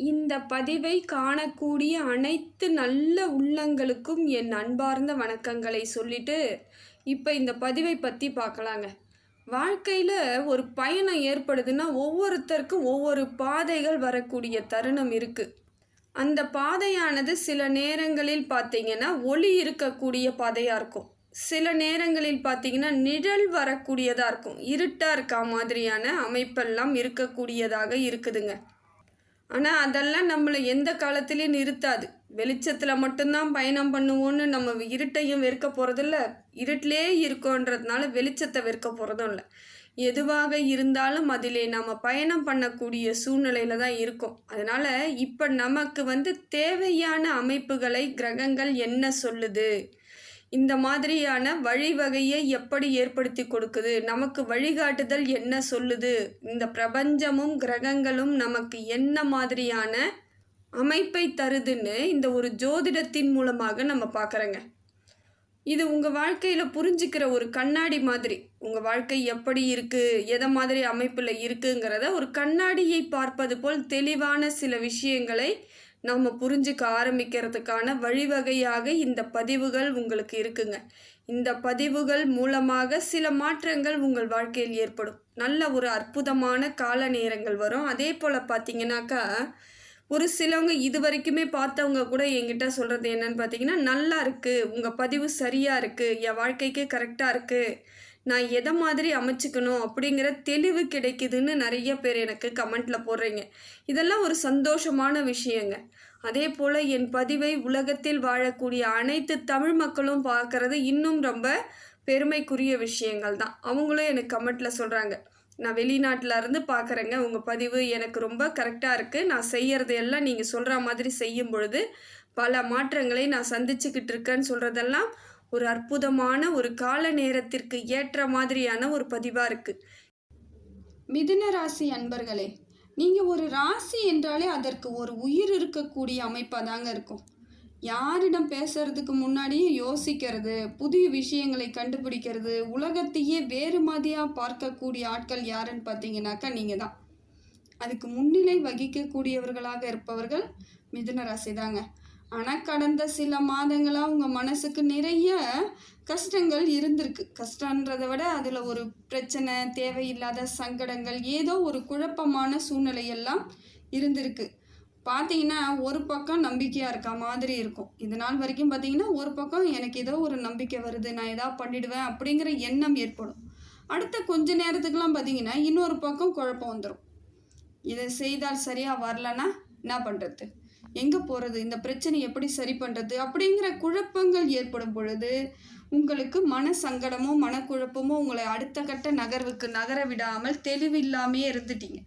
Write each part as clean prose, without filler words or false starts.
இந்த பதிவை காணக்கூடிய அனைத்து நல்ல உள்ளங்களுக்கும் என் அன்பார்ந்த வணக்கங்களை சொல்லிட்டு இப்போ இந்த பதிவை பற்றி பார்க்கலாங்க. வாழ்க்கையில் ஒரு பயணம் ஏற்படுதுன்னா ஒவ்வொருத்தருக்கும் ஒவ்வொரு பாதைகள் வரக்கூடிய தருணம் இருக்குது. அந்த பாதையானது சில நேரங்களில் பார்த்திங்கன்னா ஒளி இருக்கக்கூடிய பாதையாக இருக்கும், சில நேரங்களில் பார்த்திங்கன்னா நிழல் வரக்கூடியதாக இருக்கும், இருட்டாக இருக்கா மாதிரியான அமைப்பெல்லாம் இருக்கக்கூடியதாக இருக்குதுங்க. ஆனால் அதெல்லாம் நம்மளை எந்த காலத்துலேயும் நிறுத்தாது. வெளிச்சத்தில் மட்டும்தான் பயணம் பண்ணுவோன்னு நம்ம இருட்டையும் வெறுக்க போகிறதில்ல, இருட்டிலே இருக்கோன்றதுனால வெளிச்சத்தை வெறுக்க போகிறதும் இல்லை. எதுவாக இருந்தாலும் அதிலே நம்ம பயணம் பண்ணக்கூடிய சூழ்நிலையில் தான் இருக்கும். அதனால் இப்போ நமக்கு தேவையான அமைப்புகளை கிரகங்கள் என்ன சொல்லுது, இந்த மாதிரியான வழிவகையை எப்படி ஏற்படுத்தி கொடுக்குது, நமக்கு வழிகாட்டுதல் என்ன சொல்லுது, இந்த பிரபஞ்சமும் கிரகங்களும் நமக்கு என்ன மாதிரியான அமைப்பை தருதுன்னு இந்த ஒரு ஜோதிடத்தின் மூலமாக நம்ம பார்க்குறோங்க. இது உங்கள் வாழ்க்கையில் புரிஞ்சிக்கிற ஒரு கண்ணாடி மாதிரி. உங்கள் வாழ்க்கை எப்படி இருக்குது, எதை மாதிரி அமைப்பில் இருக்குங்கிறத ஒரு கண்ணாடியை பார்ப்பது போல் தெளிவான சில விஷயங்களை நாம் புரிஞ்சுக்க ஆரம்பிக்கிறதுக்கான வழிவகையாக இந்த பதிவுகள் உங்களுக்கு இருக்குங்க. இந்த பதிவுகள் மூலமாக சில மாற்றங்கள் உங்கள் வாழ்க்கையில் ஏற்படும். நல்ல ஒரு அற்புதமான கால நேரங்கள் வரும். அதே போல் பார்த்திங்கனாக்கா ஒரு சிலவங்க இது வரைக்குமே பார்த்தவங்க கூட என்கிட்ட சொல்கிறது என்னன்னு பார்த்தீங்கன்னா, நல்லா இருக்குது, உங்கள் பதிவு சரியாக இருக்குது, என் வாழ்க்கைக்கு கரெக்டாக இருக்குது, நான் எதை மாதிரி அமைச்சிக்கணும் அப்படிங்கிற தெளிவு கிடைக்குதுன்னு நிறைய பேர் எனக்கு கமெண்ட்டில் போடுறீங்க. இதெல்லாம் ஒரு சந்தோஷமான விஷயங்க. அதே போல் என் பதிவை உலகத்தில் வாழக்கூடிய அனைத்து தமிழ் மக்களும் பார்க்குறது இன்னும் ரொம்ப பெருமைக்குரிய விஷயங்கள் தான். அவங்களும் எனக்கு கமெண்ட்டில் சொல்கிறாங்க, நான் வெளிநாட்டில் இருந்து பார்க்குறேங்க, உங்கள் பதிவு எனக்கு ரொம்ப கரெக்டாக இருக்குது, நான் செய்கிறது எல்லாம் நீங்கள் சொல்கிற மாதிரி செய்யும் பொழுது பல மாற்றங்களை நான் சந்திச்சுக்கிட்டு இருக்கேன்னு சொல்கிறதெல்லாம் ஒரு அற்புதமான ஒரு கால நேரத்திற்கு ஏற்ற மாதிரியான ஒரு பதிவாக இருக்குது. மிதுன ராசி அன்பர்களே, நீங்கள் ஒரு ராசி என்றாலே அதற்கு ஒரு உயிர் இருக்கக்கூடிய அமைப்பாக தாங்க இருக்கும். யாரிடம் பேசுறதுக்கு முன்னாடியே யோசிக்கிறது, புதிய விஷயங்களை கண்டுபிடிக்கிறது, உலகத்தையே வேறு மாதிரியாக பார்க்கக்கூடிய ஆட்கள் யாருன்னு பார்த்தீங்கன்னாக்கா நீங்கள் தான். அதுக்கு முன்னிலை வகிக்கக்கூடியவர்களாக இருப்பவர்கள் மிதுன ராசி தாங்க. ஆனால் கடந்த சில மாதங்களாக உங்கள் மனசுக்கு நிறைய கஷ்டங்கள் இருந்திருக்கு. கஷ்டன்றதை விட அதில் ஒரு பிரச்சனை, தேவையில்லாத சங்கடங்கள், ஏதோ ஒரு குழப்பமான சூழ்நிலையெல்லாம் இருந்திருக்கு. பார்த்தீங்கன்னா ஒரு பக்கம் நம்பிக்கையாக இருக்க மாதிரி இருக்கும். இது நாள் வரைக்கும் பார்த்தீங்கன்னா ஒரு பக்கம் எனக்கு ஏதோ ஒரு நம்பிக்கை வருது, நான் ஏதாவது பண்ணிடுவேன் அப்படிங்கிற எண்ணம் ஏற்படும். அடுத்த கொஞ்ச நேரத்துக்கெலாம் பார்த்தீங்கன்னா இன்னொரு பக்கம் குழப்பம் வந்துடும். இதை செய்தால் சரியாக வரலன்னா என்ன பண்ணுறது, எங்கே போகிறது, இந்த பிரச்சனை எப்படி சரி பண்ணுறது அப்படிங்கிற குழப்பங்கள் ஏற்படும் பொழுது உங்களுக்கு மன சங்கடமோ மனக்குழப்பமோ உங்களை அடுத்த கட்ட நகர்வுக்கு நகர விடாமல் தெளிவில்லாமையே இருந்துட்டீங்க.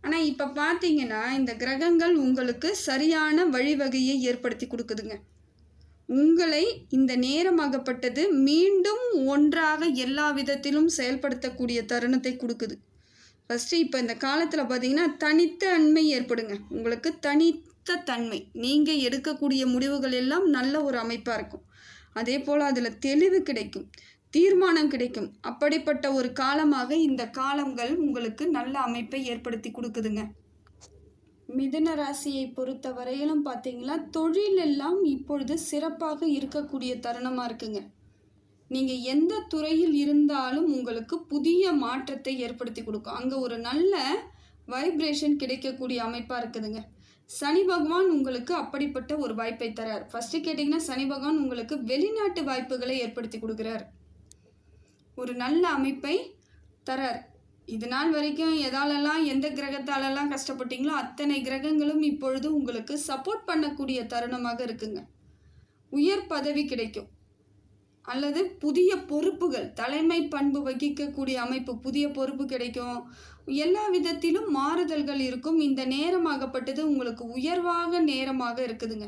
ஆனால் இப்போ பார்த்தீங்கன்னா இந்த கிரகங்கள் உங்களுக்கு சரியான வழிவகையை ஏற்படுத்தி கொடுக்குதுங்க. உங்களை இந்த நேரமாகப்பட்டது மீண்டும் ஒன்றாக எல்லா விதத்திலும் செயல்படுத்தக்கூடிய தருணத்தை கொடுக்குது. ஃபஸ்ட்டு இப்போ இந்த காலத்தில் பார்த்தீங்கன்னா தனித்தன்மை ஏற்படுங்க. உங்களுக்கு தனித்த தன்மை, நீங்கள் எடுக்கக்கூடிய முடிவுகள் எல்லாம் நல்ல ஒரு அமைப்பாக இருக்கும். அதே போல் அதில் தெளிவு கிடைக்கும், தீர்மானம் கிடைக்கும். அப்படிப்பட்ட ஒரு காலமாக இந்த காலங்கள் உங்களுக்கு நல்ல அமைப்பை ஏற்படுத்தி கொடுக்குதுங்க. மிதுன ராசியை பொறுத்த வரையிலும் பார்த்தீங்கன்னா தொழில் எல்லாம் இப்பொழுது சிறப்பாக இருக்கக்கூடிய தருணமாக இருக்குங்க. நீங்கள் எந்த துறையில் இருந்தாலும் உங்களுக்கு புதிய மாற்றத்தை ஏற்படுத்தி கொடுக்கும். அங்கே ஒரு நல்ல வைப்ரேஷன் கிடைக்கக்கூடிய அமைப்பாக இருக்குதுங்க. சனி பகவான் உங்களுக்கு அப்படிப்பட்ட ஒரு வாய்ப்பை தரார். ஃபஸ்ட்டு கேட்டிங்கன்னா சனி பகவான் உங்களுக்கு வெளிநாட்டு வாய்ப்புகளை ஏற்படுத்தி கொடுக்குறார், ஒரு நல்ல அமைப்பை தரார். இது நாள் வரைக்கும் எதாலெல்லாம் எந்த கிரகத்தாலெல்லாம் கஷ்டப்பட்டீங்களோ அத்தனை கிரகங்களும் இப்பொழுது உங்களுக்கு சப்போர்ட் பண்ணக்கூடிய தருணமாக இருக்குங்க. உயர் பதவி கிடைக்கும், அல்லது புதிய பொறுப்புகள், தலைமை பண்பு வகிக்கக்கூடிய அமைப்பு, புதிய பொறுப்பு கிடைக்கும். எல்லா விதத்திலும் மாறுதல்கள் இருக்கும். இந்த நேரமாகப்பட்டது உங்களுக்கு உயர்வாக நேரமாக இருக்குதுங்க.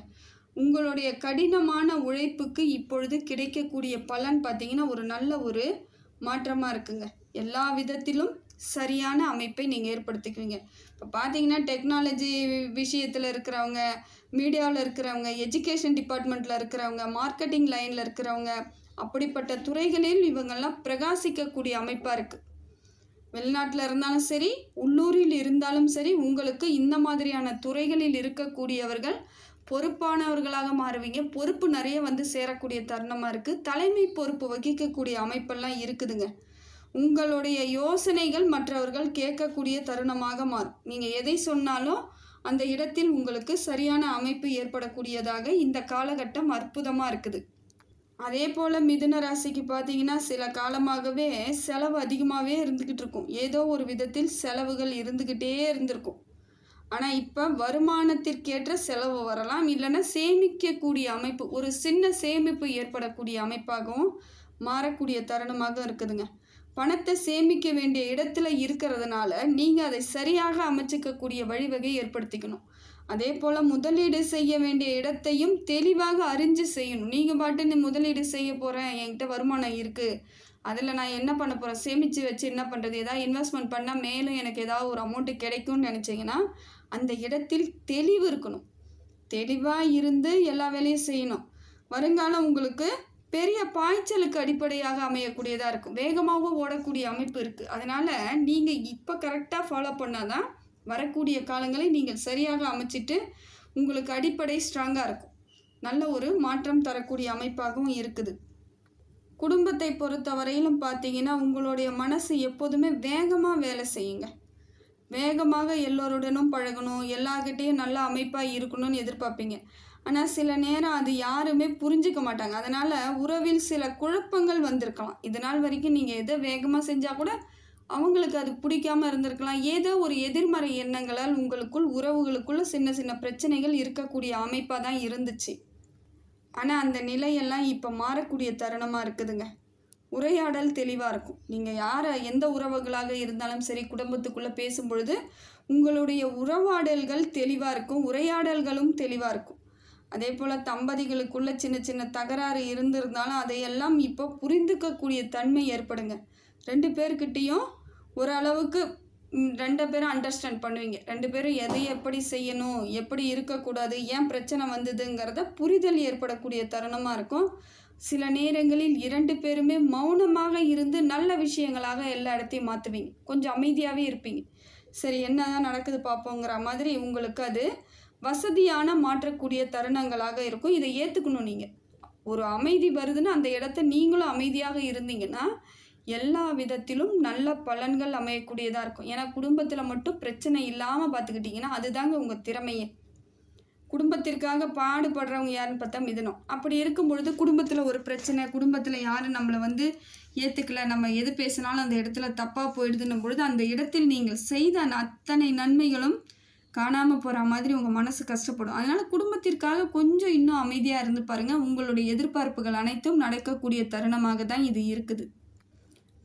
உங்களுடைய கடினமான உழைப்புக்கு இப்பொழுது கிடைக்கக்கூடிய பலன் பார்த்திங்கன்னா ஒரு நல்ல ஒரு மாற்றமாக இருக்குங்க. எல்லா விதத்திலும் சரியான அமைப்பை நீங்கள் ஏற்படுத்திக்குவீங்க. இப்போ பார்த்தீங்கன்னா டெக்னாலஜி விஷயத்தில் இருக்கிறவங்க, மீடியாவில் இருக்கிறவங்க, எஜுகேஷன் டிபார்ட்மெண்ட்டில் இருக்கிறவங்க, மார்க்கெட்டிங் லைனில் இருக்கிறவங்க, அப்படிப்பட்ட துறைகளில் இவங்கெல்லாம் பிரகாசிக்கக்கூடிய அமைப்பாக இருக்குது. வெளிநாட்டில் இருந்தாலும் சரி, உள்ளூரில் இருந்தாலும் சரி, உங்களுக்கு இந்த மாதிரியான துறைகளில் இருக்கக்கூடியவர்கள் பொறுப்பானவர்களாக மாறுவீங்க. பொறுப்பு நிறைய வந்து சேரக்கூடிய தருணமாக இருக்குது. தலைமை பொறுப்பு வகிக்கக்கூடிய அமைப்பெல்லாம் இருக்குதுங்க. உங்களுடைய யோசனைகள் மற்றவர்கள் கேட்கக்கூடிய தருணமாக மாறும். நீங்கள் எதை சொன்னாலும் அந்த இடத்தில் உங்களுக்கு சரியான அமைப்பு ஏற்படக்கூடியதாக இந்த காலகட்டம் அற்புதமாக இருக்குது. அதே போல் மிதுன ராசிக்கு பார்த்தீங்கன்னா சில காலமாகவே செலவு அதிகமாகவே இருந்துக்கிட்டு இருக்கும். ஏதோ ஒரு விதத்தில் செலவுகள் இருந்துக்கிட்டே இருந்திருக்கும். ஆனால் இப்போ வருமானத்திற்கேற்ற செலவு வரலாம், இல்லைன்னா சேமிக்கக்கூடிய அமைப்பு, ஒரு சின்ன சேமிப்பு ஏற்படக்கூடிய அமைப்பாகவும் மாறக்கூடிய தருணமாக இருக்குதுங்க. பணத்தை சேமிக்க வேண்டிய இடத்துல இருக்கிறதுனால நீங்கள் அதை சரியாக அமைச்சிக்கக்கூடிய வழிவகை ஏற்படுத்திக்கணும். அதே போல் முதலீடு செய்ய வேண்டிய இடத்தையும் தெளிவாக அறிஞ்சு செய்யணும். நீங்கள் பாட்டு முதலீடு செய்ய போகிறேன், என்கிட்ட வருமானம் இருக்குது, அதில் நான் என்ன பண்ண போகிறேன், சேமித்து வச்சு என்ன பண்ணுறது, ஏதாவது இன்வெஸ்ட்மெண்ட் பண்ணால் மேலும் எனக்கு ஏதாவது ஒரு அமௌண்ட்டு கிடைக்கும்னு நினச்சிங்கன்னா அந்த இடத்தில் தெளிவு இருக்கணும். தெளிவாக இருந்து எல்லா வேலையும் செய்யணும். வருங்காலம் உங்களுக்கு பெரிய பாய்ச்சலுக்கு அடிப்படையாக அமையக்கூடியதாக இருக்கும். வேகமாக ஓடக்கூடிய அமைப்பு இருக்குது. அதனால் நீங்கள் இப்போ கரெக்டாக ஃபாலோ பண்ணால் தான் வரக்கூடிய காலங்களை நீங்கள் சரியாக அமைச்சிட்டு உங்களுக்கு அடிப்படை ஸ்ட்ராங்காக இருக்கும். நல்ல ஒரு மாற்றம் தரக்கூடிய அமைப்பாகவும் இருக்குது. குடும்பத்தை பொறுத்தவரையிலும் பார்த்தீங்கன்னா உங்களுடைய மனசு எப்போதுமே வேகமாக வேலை செய்யுங்க. வேகமாக எல்லோருடனும் பழகணும், எல்லார்கிட்டையும் நல்ல அமைப்பாக இருக்கணும்னு எதிர்பார்ப்பீங்க. ஆனால் சில நேரம் அது யாருமே புரிஞ்சிக்க மாட்டாங்க. அதனால் உறவில் சில குழப்பங்கள் வந்திருக்கலாம். இது நாள் வரைக்கும் நீங்கள் எதை வேகமாக செஞ்சால் கூட அவங்களுக்கு அது பிடிக்காமல் இருந்திருக்கலாம். ஏதோ ஒரு எதிர்மறை எண்ணங்களால் உங்களுக்குள் உறவுகளுக்குள்ள சின்ன சின்ன பிரச்சனைகள் இருக்கக்கூடிய அமைப்பாக தான் இருந்துச்சு. ஆனால் அந்த நிலையெல்லாம் இப்போ மாறக்கூடிய தருணமாக இருக்குதுங்க. உரையாடல் தெளிவாக இருக்கும். நீங்கள் யாரை எந்த உறவுகளாக இருந்தாலும் சரி, குடும்பத்துக்குள்ளே பேசும்பொழுது உங்களுடைய உறவாடல்கள் தெளிவாக இருக்கும், உரையாடல்களும் தெளிவாக இருக்கும். அதே போல் தம்பதிகளுக்குள்ள சின்ன சின்ன தகராறு இருந்திருந்தாலும் அதையெல்லாம் இப்போ புரிந்துக்கக்கூடிய தன்மை ஏற்படுங்க. 2 பேர்கிட்டையும் ஓரளவுக்கு 2 பேரும் அண்டர்ஸ்டாண்ட் பண்ணுவீங்க. 2 பேரும் எதை எப்படி செய்யணும், எப்படி இருக்கக்கூடாது, ஏன் பிரச்சனை வந்ததுங்கிறத புரிதல் ஏற்படக்கூடிய தருணமாக இருக்கும். சில நேரங்களில் 2 பேருமே மௌனமாக இருந்து நல்ல விஷயங்களாக எல்லா இடத்தையும் மாற்றுவீங்க. கொஞ்சம் அமைதியாகவே இருப்பீங்க. சரி, என்ன தான் நடக்குது பார்ப்போங்கிற மாதிரி உங்களுக்கு அது வசதியான மாற்றக்கூடிய தருணங்களாக இருக்கும். இதை ஏற்றுக்கணும். நீங்கள் ஒரு அமைதி வருதுன்னா அந்த இடத்த நீங்களும் அமைதியாக இருந்தீங்கன்னா எல்லா விதத்திலும் நல்ல பலன்கள் அமையக்கூடியதாக இருக்கும். ஏன்னா குடும்பத்தில் மட்டும் பிரச்சனை இல்லாமல் பார்த்துக்கிட்டிங்கன்னா அதுதாங்க உங்கள் திறமையே. குடும்பத்திற்காக பாடுபடுறவங்க யாருன்னு பார்த்தா மிதுனம். அப்படி இருக்கும் பொழுது குடும்பத்தில் ஒரு பிரச்சனை, குடும்பத்தில் யாரும் நம்மளை வந்து ஏற்றுக்கல, நம்ம எது பேசினாலும் அந்த இடத்துல தப்பாக போயிடுதுன்னும் பொழுது அந்த இடத்தில் நீங்கள் செய்த அத்தனை நன்மைகளும் காணாமல் போகிற மாதிரி உங்கள் மனசு கஷ்டப்படும். அதனால் குடும்பத்திற்காக கொஞ்சம் இன்னும் அமைதியாக இருந்து பாருங்கள். உங்களுடைய எதிர்பார்ப்புகள் அனைத்தும் நடக்கக்கூடிய தருணமாக தான் இது இருக்குது.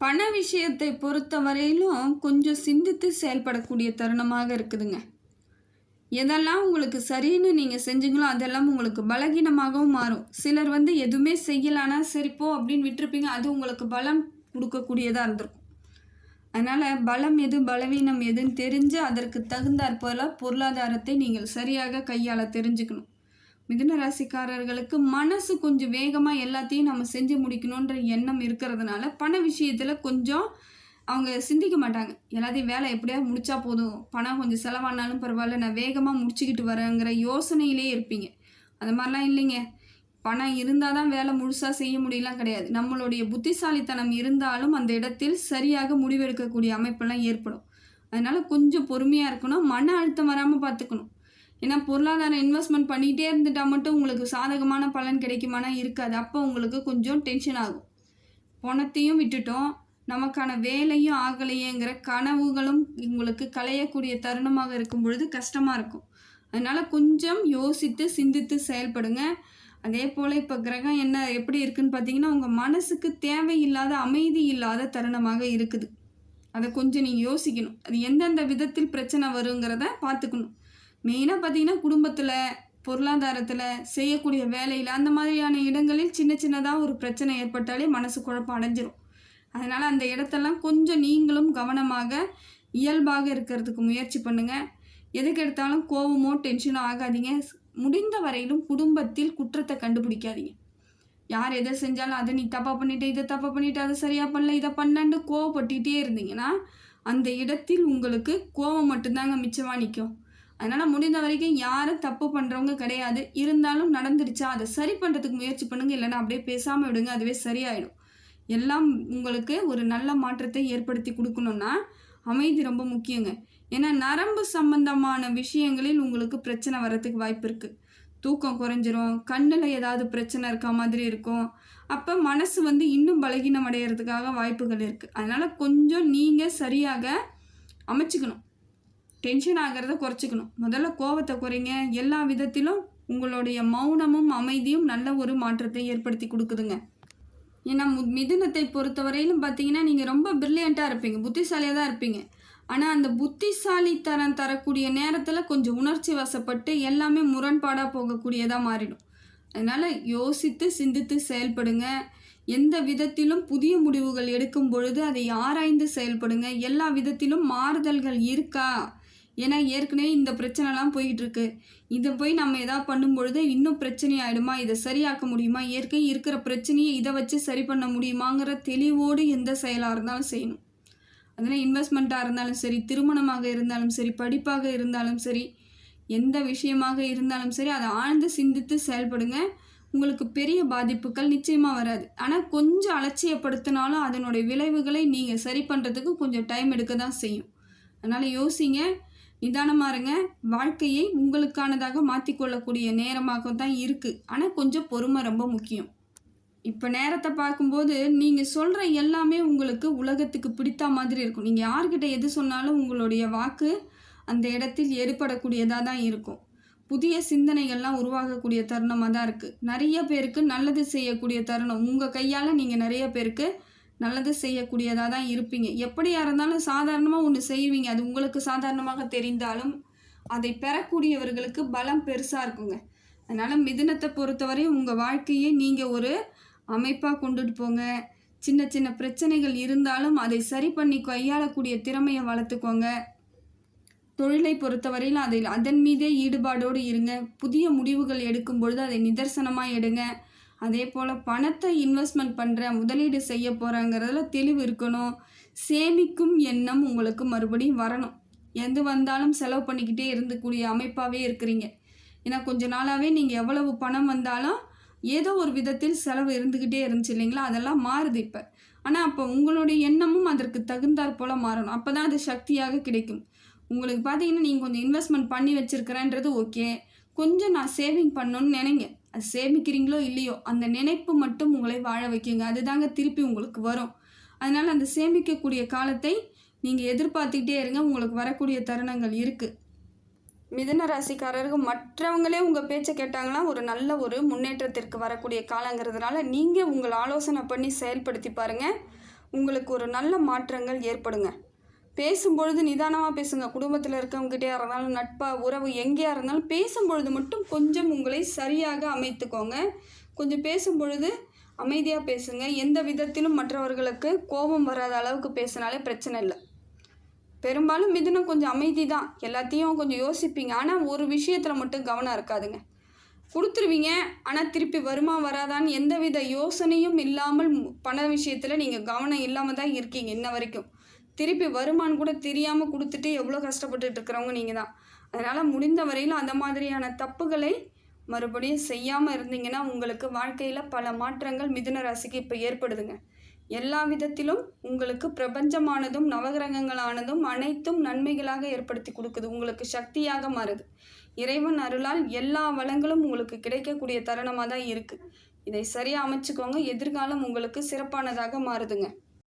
பண விஷயத்தை பொறுத்த வரையிலும் கொஞ்சம் சிந்தித்து செயல்படக்கூடிய தருணமாக இருக்குதுங்க. எதெல்லாம் உங்களுக்கு சரின்னு நீங்கள் செஞ்சீங்களோ அதெல்லாம் உங்களுக்கு பலகீனமாகவும் மாறும். சிலர் வந்து எதுவுமே செய்யலான்னா சரிப்போ அப்படின்னு விட்டுருப்பீங்க, அது உங்களுக்கு பலம் கொடுக்கக்கூடியதாக இருந்திருக்கும். அதனால் பலம் எது பலவீனம் எதுன்னு தெரிஞ்சு அதற்கு தகுந்தாற்போல பொருளாதாரத்தை நீங்கள் சரியாக கையாள தெரிஞ்சுக்கணும். மிதுன ராசிக்காரர்களுக்கு மனசு கொஞ்சம் வேகமாக எல்லாத்தையும் நம்ம செஞ்சு முடிக்கணுன்ற எண்ணம் இருக்கிறதுனால பண விஷயத்தில் கொஞ்சம் அவங்க சிந்திக்க மாட்டாங்க. எல்லாத்தையும் வேலை எப்படியாவது முடித்தா போதும், பணம் கொஞ்சம் செலவானாலும் பரவாயில்ல, நான் வேகமாக முடிச்சுக்கிட்டு வரேங்கிற யோசனையிலே இருப்பீங்க. அது மாதிரிலாம் இல்லைங்க. பணம் இருந்தால் தான் வேலை முழுசாக செய்ய முடியலாம் கிடையாது. நம்மளுடைய புத்திசாலித்தனம் இருந்தாலும் அந்த இடத்தில் சரியாக முடிவெடுக்கக்கூடிய அமைப்பெல்லாம் ஏற்படும். அதனால் கொஞ்சம் பொறுமையாக இருக்கணும், மன அழுத்தம் வராமல் பார்த்துக்கணும். ஏன்னா பொருளாதாரம் இன்வெஸ்ட்மெண்ட் பண்ணிகிட்டே இருந்துட்டால் மட்டும் உங்களுக்கு சாதகமான பலன் கிடைக்குமானா இருக்காது. அப்போ உங்களுக்கு கொஞ்சம் டென்ஷன் ஆகும். பணத்தையும் விட்டுட்டோம், நமக்கான வேலையும் ஆகலையேங்கிற கனவுகளும் உங்களுக்கு களையக்கூடிய தருணமாக இருக்கும் பொழுது கஷ்டமாக இருக்கும். அதனால் கொஞ்சம் யோசித்து சிந்தித்து செயல்படுங்க. அதே போல் இப்போ கிரகம் எப்படி இருக்குதுன்னு பார்த்தீங்கன்னா உங்கள் மனசுக்கு தேவையில்லாத அமைதி இல்லாத தருணமாக இருக்குது. அதை கொஞ்சம் நீங்கள் யோசிக்கணும். அது எந்தெந்த விதத்தில் பிரச்சனை வருங்கிறத பார்த்துக்கணும். மெயினாக பார்த்தீங்கன்னா குடும்பத்தில், பொருளாதாரத்தில், செய்யக்கூடிய வேலையில் அந்த மாதிரியான இடங்களில் சின்ன சின்னதாக ஒரு பிரச்சனை ஏற்பட்டாலே மனசு குழப்பம் அடைஞ்சிரும். அதனால் அந்த இடத்தெல்லாம் கொஞ்சம் நீங்களும் கவனமாக இயல்பாக இருக்கிறதுக்கு முயற்சி பண்ணுங்கள். எதுக்கு எடுத்தாலும் கோபமோ டென்ஷனோ ஆகாதீங்க. முடிந்த வரையிலும் குடும்பத்தில் குற்றத்தை கண்டுபிடிக்காதீங்க. யார் எதை செஞ்சாலும் அதை நீ தப்பாக பண்ணிட்டு, இதை தப்பாக பண்ணிவிட்டு, அதை சரியாக பண்ணல, இதை பண்ணலன்னு கோவப்பட்டுக்கிட்டே இருந்தீங்கன்னா அந்த இடத்தில் உங்களுக்கு கோபம் மட்டும்தாங்க மிச்சமாக நிற்கும். அதனால் முடிந்த வரைக்கும் யாரும் தப்பு பண்ணுறவங்க கிடையாது. இருந்தாலும் நடந்துருச்சா அதை சரி பண்ணுறதுக்கு முயற்சி பண்ணுங்கள். இல்லைன்னா அப்படியே பேசாமல் விடுங்க, அதுவே சரியாயிடும். எல்லாம் உங்களுக்கு ஒரு நல்ல மாற்றத்தை ஏற்படுத்தி கொடுக்கணுன்னா அமைதி ரொம்ப முக்கியங்க. ஏன்னா நரம்பு சம்பந்தமான விஷயங்களில் உங்களுக்கு பிரச்சனை வர்றதுக்கு வாய்ப்பு இருக்குது. தூக்கம் குறைஞ்சிரும், கண்ணில் ஏதாவது பிரச்சனை இருக்க மாதிரி இருக்கும். அப்போ மனசு இன்னும் பலகீனம் அடைகிறதுக்காக வாய்ப்புகள் இருக்குது. அதனால் கொஞ்சம் நீங்கள் சரியாக அமைச்சிக்கணும். டென்ஷன் ஆகிறத குறைச்சிக்கணும். முதல்ல கோபத்தை குறைங்க. எல்லா விதத்திலும் உங்களுடைய மௌனமும் அமைதியும் நல்ல ஒரு மாற்றத்தை ஏற்படுத்தி கொடுக்குதுங்க. ஏன்னா மிதுனத்தை பொறுத்தவரையிலும் பார்த்தீங்கன்னா நீங்கள் ரொம்ப பிரில்லியண்ட்டாக இருப்பீங்க, புத்திசாலியாக தான் இருப்பீங்க. ஆனால் அந்த புத்திசாலித்தனம் தரக்கூடிய நேரத்தில் கொஞ்சம் உணர்ச்சி வசப்பட்டு எல்லாமே முரண்பாடாக போகக்கூடியதாக மாறிடும். அதனால் யோசித்து சிந்தித்து செயல்படுங்க. எந்த விதத்திலும் புதிய முடிவுகள் எடுக்கும் பொழுது அதை ஆராய்ந்து செயல்படுங்க. எல்லா விதத்திலும் மாறுதல்கள் இருக்கா, ஏன்னா ஏற்கனவே இந்த பிரச்சனைலாம் போய்கிட்டு இருக்கு, இதை போய் நம்ம எதாவது பண்ணும்பொழுது இன்னும் பிரச்சனை ஆகிடுமா, இதை சரியாக்க முடியுமா, ஏற்கனவே இருக்கிற பிரச்சனையை இதை வச்சு சரி பண்ண முடியுமாங்கிற தெளிவோடு எந்த செயலாக இருந்தாலும் செய்யணும். அதனால் இன்வெஸ்ட்மெண்ட்டாக இருந்தாலும் சரி, திருமணமாக இருந்தாலும் சரி, படிப்பாக இருந்தாலும் சரி, எந்த விஷயமாக இருந்தாலும் சரி, அதை ஆழ்ந்து சிந்தித்து செயல்படுங்க. உங்களுக்கு பெரிய பாதிப்புகள் நிச்சயமாக வராது. ஆனால் கொஞ்சம் அலட்சியப்படுத்தினாலும் அதனுடைய விளைவுகளை நீங்கள் சரி பண்ணுறதுக்கு கொஞ்சம் டைம் எடுக்க தான் செய்யும். அதனால் யோசிங்க, நிதானமாக இருங்க. வாழ்க்கையை உங்களுக்கானதாக மாற்றிக்கொள்ளக்கூடிய நேரமாக தான் இருக்குது. ஆனால் கொஞ்சம் பொறுமை ரொம்ப முக்கியம். இப்போ நேரத்தை பார்க்கும்போது நீங்கள் சொல்கிற எல்லாமே உங்களுக்கு உலகத்துக்கு பிடித்த மாதிரி இருக்கும். நீங்கள் யார்கிட்ட எது சொன்னாலும் உங்களுடைய வாக்கு அந்த இடத்தில் ஏற்படக்கூடியதாக தான் இருக்கும். புதிய சிந்தனைகள்லாம் உருவாகக்கூடிய தருணமாக தான் இருக்குது. நிறைய பேருக்கு நல்லது செய்யக்கூடிய தருணம். உங்கள் கையால் நீங்கள் நிறைய பேருக்கு நல்லது செய்யக்கூடியதாக தான் இருப்பீங்க. எப்படியாக இருந்தாலும் சாதாரணமாக ஒன்று செய்வீங்க. அது உங்களுக்கு சாதாரணமாக தெரிந்தாலும் அதை பெறக்கூடியவர்களுக்கு பலம் பெருசாக இருக்குங்க. அதனால் மிதுனத்தை பொறுத்தவரை உங்கள் வாழ்க்கையை நீங்கள் ஒரு அமைப்பாக கொண்டுட்டு போங்க. சின்ன சின்ன பிரச்சனைகள் இருந்தாலும் அதை சரி பண்ணி கையாளக்கூடிய திறமையை வளர்த்துக்கோங்க. தொழிலை பொறுத்தவரையில் அதன் மீதே ஈடுபாடோடு இருங்க. புதிய முடிவுகள் எடுக்கும் பொழுது அதை நிதர்சனமாக எடுங்க. அதே போல் பணத்தை இன்வெஸ்ட்மெண்ட் பண்ணுற, முதலீடு செய்ய போகிறங்கிறதுல தெளிவு இருக்கணும். சேமிக்கும் எண்ணம் உங்களுக்கு மறுபடியும் வரணும். எது வந்தாலும் செலவு பண்ணிக்கிட்டே இருந்தக்கூடிய அமைப்பாகவே இருக்கிறீங்க. ஏன்னா கொஞ்ச நாளாகவே நீங்கள் எவ்வளவு பணம் வந்தாலும் ஏதோ ஒரு விதத்தில் செலவு இருந்துக்கிட்டே இருந்துச்சு இல்லைங்களா, அதெல்லாம் மாறுது இப்போ. ஆனால் அப்போ உங்களுடைய எண்ணமும் அதற்கு தகுந்தாற் போல் மாறணும். அப்போ தான் அது சக்தியாக கிடைக்கும். உங்களுக்கு பார்த்தீங்கன்னா நீங்கள் கொஞ்சம் இன்வெஸ்ட்மெண்ட் பண்ணி வச்சுருக்கிறேன்றது ஓகே, கொஞ்சம் நான் சேவிங் பண்ணணும்னு நினைங்க. அது சேமிக்கிறீங்களோ இல்லையோ அந்த நினைப்பு மட்டும் உங்களை வாழ வைக்குங்க. அதுதாங்க திருப்பி உங்களுக்கு வரும். அதனால் அந்த சேமிக்கக்கூடிய காலத்தை நீங்கள் எதிர்பார்த்துக்கிட்டே இருங்க. உங்களுக்கு வரக்கூடிய தருணங்கள் இருக்குது. மிதுன ராசிக்காரர்கள் மற்றவங்களே உங்கள் பேச்சை கேட்டாங்கன்னா ஒரு நல்ல முன்னேற்றத்திற்கு வரக்கூடிய காலங்கிறதுனால நீங்கள் உங்கள் ஆலோசனை பண்ணி செயல்படுத்தி பாருங்கள். உங்களுக்கு ஒரு நல்ல மாற்றங்கள் ஏற்படுங்க. பேசும்பொழுது நிதானமாக பேசுங்க. குடும்பத்தில் இருக்கவங்ககிட்டே இருந்தாலும், நட்பாக உறவு எங்கேயா இருந்தாலும் பேசும்பொழுது மட்டும் கொஞ்சம் உங்களை சரியாக அமைத்துக்கோங்க. கொஞ்சம் பேசும்பொழுது அமைதியாக பேசுங்க. எந்த விதத்திலும் மற்றவர்களுக்கு கோபம் வராத அளவுக்கு பேசினாலே பிரச்சனை இல்லை. பெரும்பாலும் மிதுனம் கொஞ்சம் அமைதி தான், எல்லாத்தையும் கொஞ்சம் யோசிப்பீங்க. ஆனால் ஒரு விஷயத்தில் மட்டும் கவனம் இருக்காதுங்க. கொடுத்துருவீங்க, ஆனால் திருப்பி வருமா வராதான்னு எந்தவித யோசனையும் இல்லாமல் பண விஷயத்தில் நீங்கள் கவனம் இல்லாமல் தான் இருக்கீங்க இன்ன வரைக்கும். திருப்பி வருமானு கூட தெரியாமல் கொடுத்துட்டு எவ்வளோ கஷ்டப்பட்டுட்டு இருக்கிறவங்க நீங்கள் தான். அதனால் முடிந்த வரையில் அந்த மாதிரியான தப்புகளை மறுபடியும் செய்யாமல் இருந்தீங்கன்னா உங்களுக்கு வாழ்க்கையில் பல மாற்றங்கள் மிதுன ராசிக்கு இப்போ ஏற்படுதுங்க. எல்லா விதத்திலும் உங்களுக்கு பிரபஞ்சமானதும் நவகிரகங்களானதும் அனைத்தும் நன்மைகளாக ஏற்படுத்தி கொடுக்குது. உங்களுக்கு சக்தியாக மாறுது. இறைவன் அருளால் எல்லா வளங்களும் உங்களுக்கு கிடைக்கக்கூடிய தருணமாக தான் இருக்குது. இதை சரியாக அமைச்சுக்கோங்க. எதிர்காலம் உங்களுக்கு சிறப்பானதாக மாறுதுங்க.